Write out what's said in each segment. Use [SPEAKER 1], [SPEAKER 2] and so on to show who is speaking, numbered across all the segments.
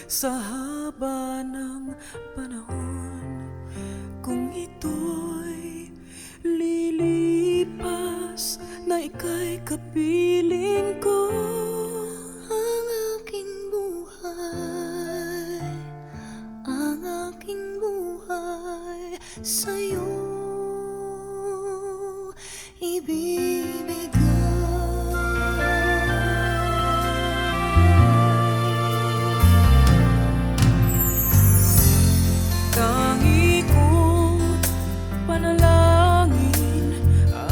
[SPEAKER 1] sa haba ng panahon. Kung ito'y lilipas na ika'y kapiling ko,
[SPEAKER 2] ang aking buhay, ang aking buhay sa'yo ibibigay.
[SPEAKER 1] tangi kong panalangin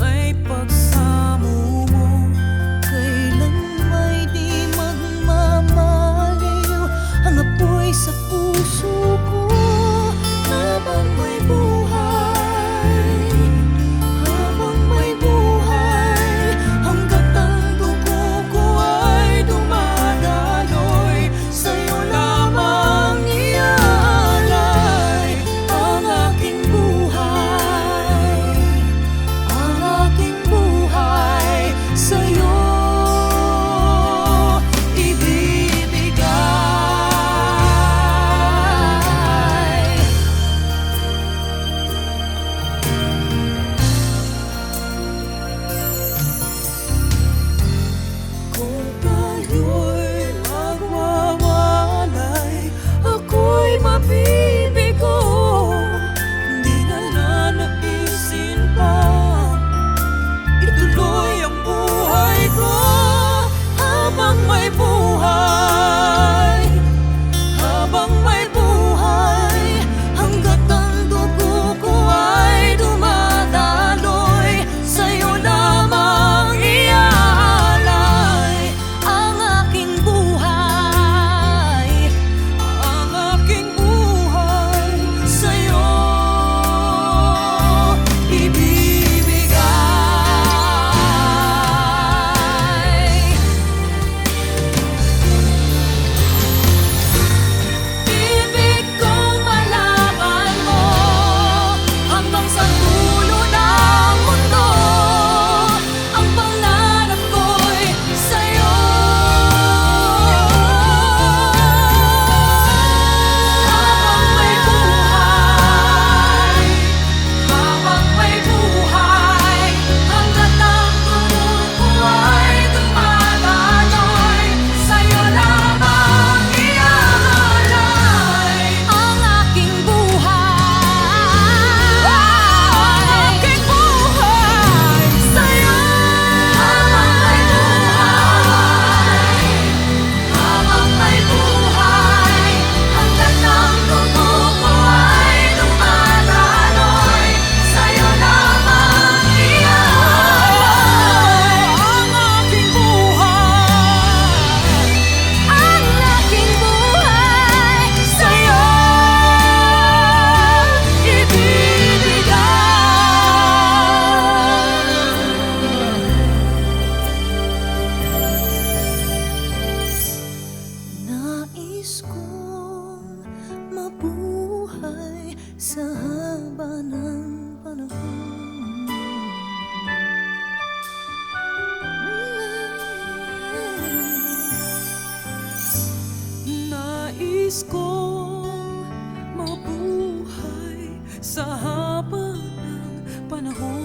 [SPEAKER 1] ay pagsamo mo.
[SPEAKER 2] Kailan may di magmamaliw ang apoy sa puso ko, habang may buhay, habang may buhay, hanggat ang dugo ko ay dumadaloy, sa'yo lamang iaalay ang aking buhay, ang aking buhay sa'yo ibibigay.
[SPEAKER 1] Kung tayo'y magwawalay, ako'y mabibigo. Di na nanaisin pa ituloy ang buhay ko. Habang may buhay, habang may buhay,
[SPEAKER 2] Hanggat ang dugo ko ay dumadaloy, sa'yo lamang iaalay ang aking buhay,
[SPEAKER 1] ang aking buhay
[SPEAKER 2] sa'yo ibibigay. Ibig kong malaman mo hanggang sa dulo ng mundo, ang pangarap ko'y sa'yo. Habang may buhay, habang may buhay, hanggat ang dugo ko ay dumadaloy, sa'yo lamang iaalay ang aking buhay, ang aking buhay sa'yo. Habang may buhay, habang may buhay, hanggat ang dugo ko ay dumadaloy, sa'yo lamang iaalay ang aking buhay, ang aking buhay sa'yo ibibigay. Nais kong mabuhay sa haba ng panahon.
[SPEAKER 1] Nais kong mabuhay sa haba ng panahon.